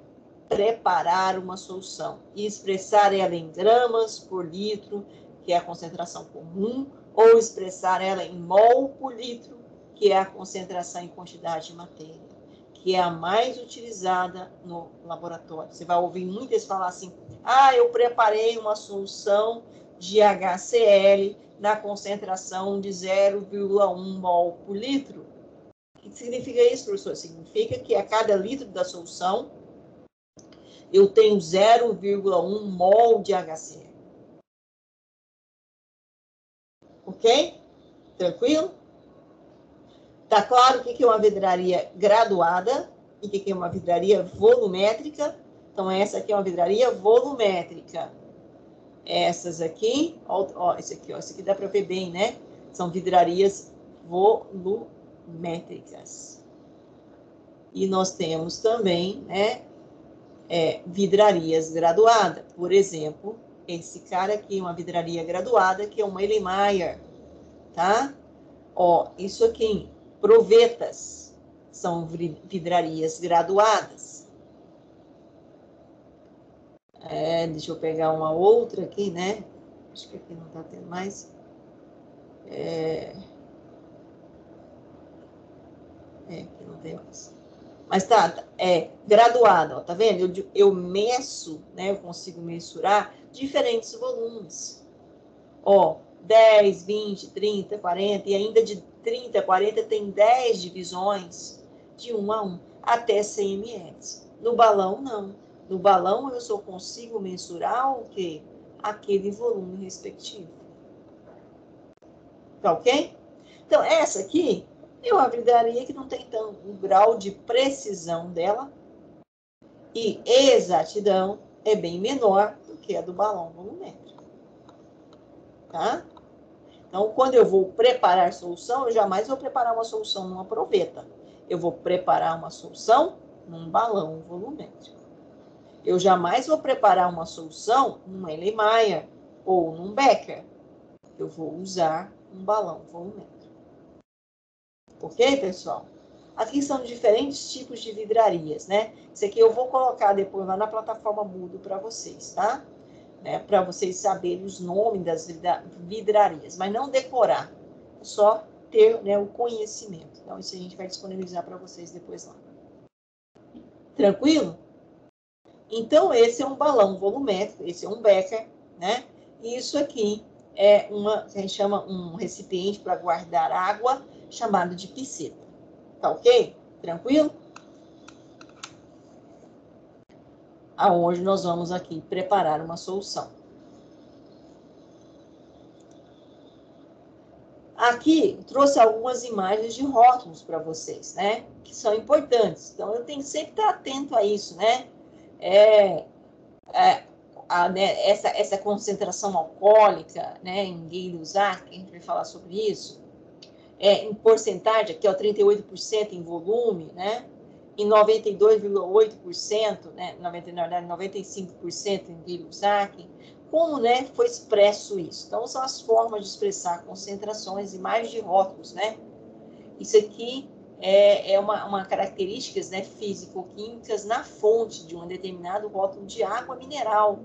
preparar uma solução e expressar ela em gramas por litro, que é a concentração comum, ou expressar ela em mol por litro, que é a concentração em quantidade de matéria, que é a mais utilizada no laboratório. Você vai ouvir muitas falar assim, eu preparei uma solução de HCl na concentração de 0,1 mol por litro. O que significa isso, professor? Significa que a cada litro da solução eu tenho 0,1 mol de HCl. Ok? Tranquilo? Tá claro o que é uma vidraria graduada e o que é uma vidraria volumétrica? Então, essa aqui é uma vidraria volumétrica. Essas aqui, esse aqui dá para ver bem, né? São vidrarias volumétricas. E nós temos também, né, vidrarias graduadas. Por exemplo, esse cara aqui, uma vidraria graduada, que é uma Erlenmeyer, tá? Isso aqui, provetas, são vidrarias graduadas. Deixa eu pegar uma outra aqui, né? Acho que aqui não tá tendo mais. Aqui não tem mais. Mas graduada, ó, tá vendo? Eu meço, né? Eu consigo mensurar diferentes volumes. 10, 20, 30, 40, e ainda de 30, 40 tem 10 divisões de 1 a 1, até 100 ml. No balão, não. No balão, eu só consigo mensurar o quê? Aquele volume respectivo. Tá ok? Então, essa aqui é uma vidraria que não tem tanto grau de precisão dela e exatidão é bem menor do que a do balão volumétrico. Tá? Então, quando eu vou preparar solução, eu jamais vou preparar uma solução numa proveta. Eu vou preparar uma solução num balão volumétrico. Eu jamais vou preparar uma solução num Erlenmeyer ou num Becker. Eu vou usar um balão volumétrico. Ok, pessoal? Aqui são diferentes tipos de vidrarias, né? Isso aqui eu vou colocar depois lá na plataforma Moodle para vocês, tá? Né? Para vocês saberem os nomes das vidrarias, mas não decorar, só ter, né, o conhecimento. Então, isso a gente vai disponibilizar para vocês depois lá. Tranquilo? Então, esse é um balão volumétrico, esse é um becker, né? E isso aqui é a gente chama um recipiente para guardar água, chamado de pisceta. Tá ok? Tranquilo? Aonde nós vamos aqui preparar uma solução. Aqui, trouxe algumas imagens de rótulos para vocês, né? Que são importantes. Então, eu tenho que sempre estar atento a isso, né? Né, essa concentração alcoólica, né, em Gay-Lussac, a gente vai falar sobre isso, em porcentagem, aqui é o 38% em volume, né, em 92,8%, né, na verdade, 95% em Gay-Lussac, como, né, foi expresso isso. Então, são as formas de expressar concentrações, imagens de rótulos, né, isso aqui é uma características, né, físico-químicas na fonte de um determinado rótulo de água mineral.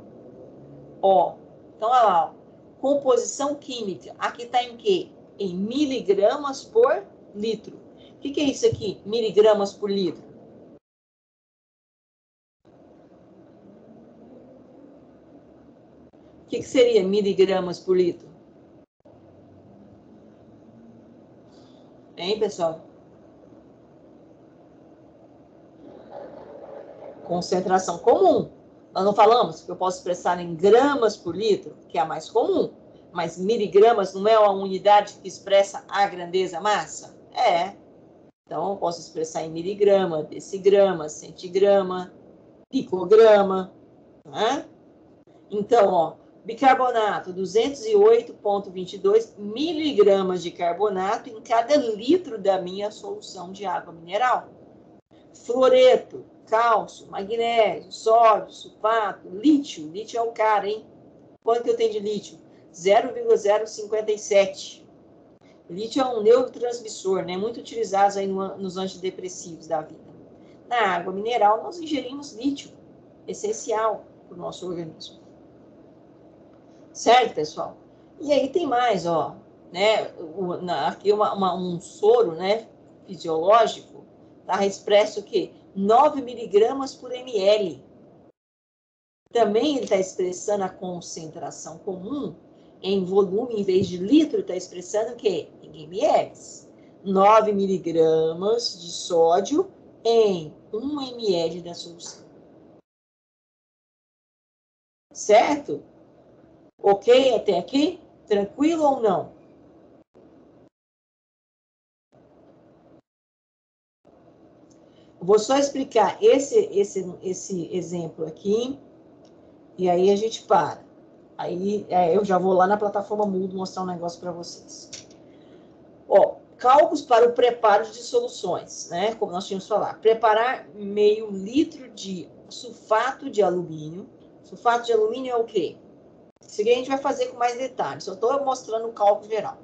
Ó, então, olha lá, ó. Composição química. Aqui está em quê? Em miligramas por litro. O que é isso aqui? Miligramas por litro. O que seria miligramas por litro? Hein, pessoal? Concentração comum. Nós não falamos que eu posso expressar em gramas por litro, que é a mais comum, mas miligramas não é uma unidade que expressa a grandeza massa? É. Então, eu posso expressar em miligrama, decigrama, centigrama, picograma, né? Então, ó, bicarbonato, 208,22 miligramas de carbonato em cada litro da minha solução de água mineral. Fluoreto, cálcio, magnésio, sódio, sulfato, lítio. Lítio é o cara, hein? Quanto que eu tenho de lítio? 0,057. Lítio é um neurotransmissor, né? Muito utilizado aí nos antidepressivos da vida. Na água mineral, nós ingerimos lítio, essencial para o nosso organismo. Certo, pessoal? E aí tem mais, ó, né? Aqui um soro, né, fisiológico, tá expresso o quê? 9 miligramas por ml. Também ele está expressando a concentração comum em volume, em vez de litro, está expressando o quê? Em ml. 9 miligramas de sódio em 1 ml da solução. Certo? Ok até aqui? Tranquilo ou não? Vou só explicar esse exemplo aqui, e aí a gente para. Aí eu já vou lá na plataforma Moodle mostrar um negócio para vocês. Ó, cálculos para o preparo de soluções, né? Como nós tínhamos falado. Preparar meio litro de sulfato de alumínio. Sulfato de alumínio é o quê? Isso aqui a gente vai fazer com mais detalhes. Só estou mostrando o cálculo geral.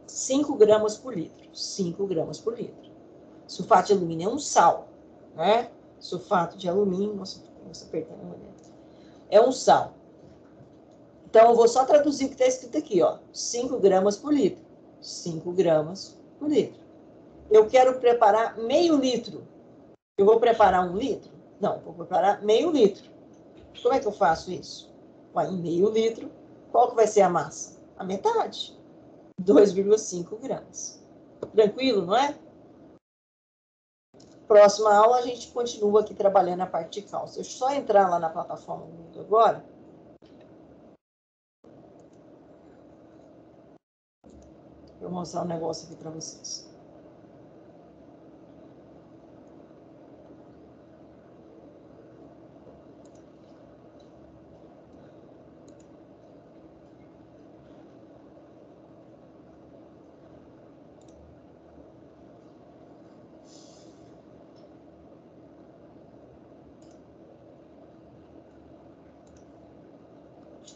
5 gramas por litro. 5 gramas por litro. Sulfato de alumínio é um sal, né? Sulfato de alumínio, nossa, apertando uma dentro. É um sal. Então, eu vou só traduzir o que está escrito aqui, ó. 5 gramas por litro. 5 gramas por litro. Eu quero preparar meio litro. Eu vou preparar 1 litro? Não, vou preparar meio litro. Como é que eu faço isso? Em meio litro, qual que vai ser a massa? A metade. 2,5 gramas. Tranquilo, não é? Próxima aula, a gente continua aqui trabalhando a parte de cálcio. Deixa eu só entrar lá na plataforma agora. Vou mostrar um negócio aqui para vocês.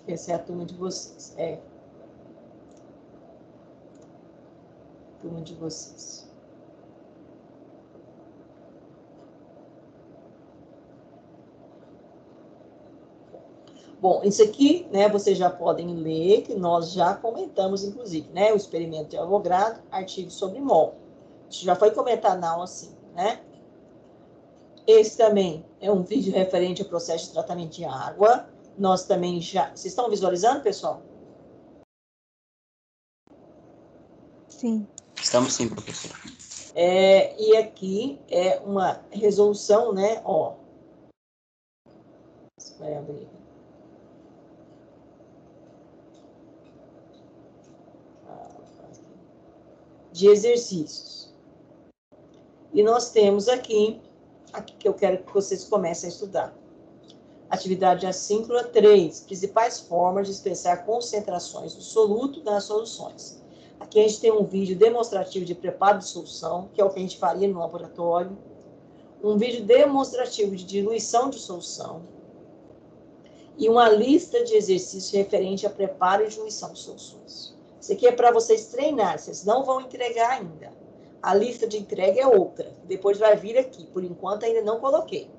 Essa é a turma de vocês. Turma de vocês. Bom, isso aqui, né, vocês já podem ler, que nós já comentamos, inclusive, né, o experimento de Avogadro, artigo sobre mol. Isso já foi comentado na aula 5, né? Esse também é um vídeo referente ao processo de tratamento de água. Nós também já... Vocês estão visualizando, pessoal? Sim. Estamos sim, professor. E aqui é uma resolução, né? Ó. Vai abrir. De exercícios. E nós temos aqui que eu quero que vocês comecem a estudar. Atividade assíncrona 3, principais formas de expressar concentrações do soluto nas soluções. Aqui a gente tem um vídeo demonstrativo de preparo de solução, que é o que a gente faria no laboratório. Um vídeo demonstrativo de diluição de solução. E uma lista de exercícios referente a preparo e diluição de soluções. Isso aqui é para vocês treinarem, vocês não vão entregar ainda. A lista de entrega é outra, depois vai vir aqui. Por enquanto ainda não coloquei.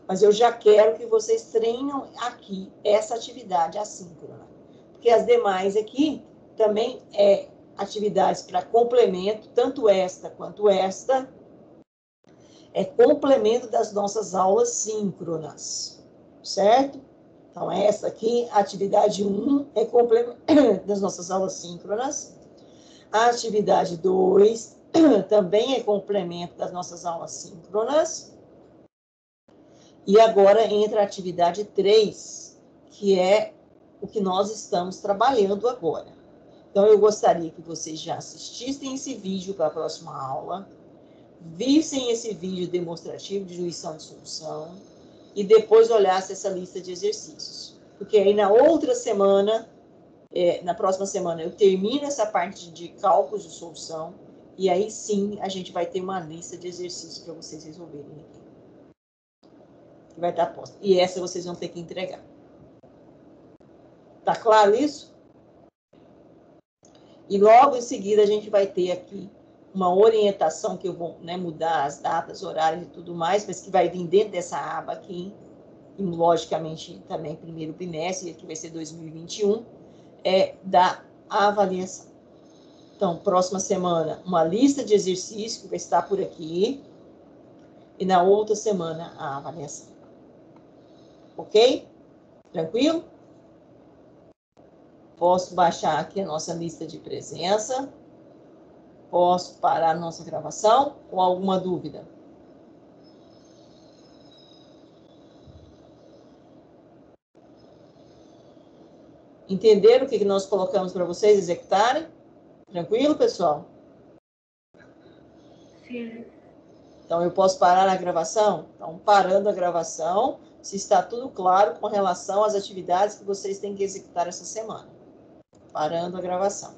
Mas eu já quero que vocês treinam aqui essa atividade assíncrona. Porque as demais aqui também atividades para complemento, tanto esta quanto esta, é complemento das nossas aulas síncronas, certo? Então, essa aqui, atividade 1, é complemento das nossas aulas síncronas. A atividade 2 também é complemento das nossas aulas síncronas. E agora entra a atividade 3, que é o que nós estamos trabalhando agora. Então, eu gostaria que vocês já assistissem esse vídeo para a próxima aula, vissem esse vídeo demonstrativo de diluição de solução e depois olhassem essa lista de exercícios. Porque aí na outra semana, na próxima semana, eu termino essa parte de cálculos de solução e aí sim a gente vai ter uma lista de exercícios para vocês resolverem aqui. Que vai estar posta. E essa vocês vão ter que entregar. Tá claro isso? E logo em seguida a gente vai ter aqui uma orientação que eu vou, né, mudar as datas, horários e tudo mais, mas que vai vir dentro dessa aba aqui, e logicamente também primeiro bimestre, que vai ser 2021, da avaliação. Então, próxima semana, uma lista de exercícios que vai estar por aqui, e na outra semana, a avaliação. Ok? Tranquilo? Posso baixar aqui a nossa lista de presença. Posso parar a nossa gravação ou alguma dúvida? Entenderam o que nós colocamos para vocês executarem? Tranquilo, pessoal? Sim. Então, eu posso parar a gravação? Então, parando a gravação, se está tudo claro com relação às atividades que vocês têm que executar essa semana. Parando a gravação.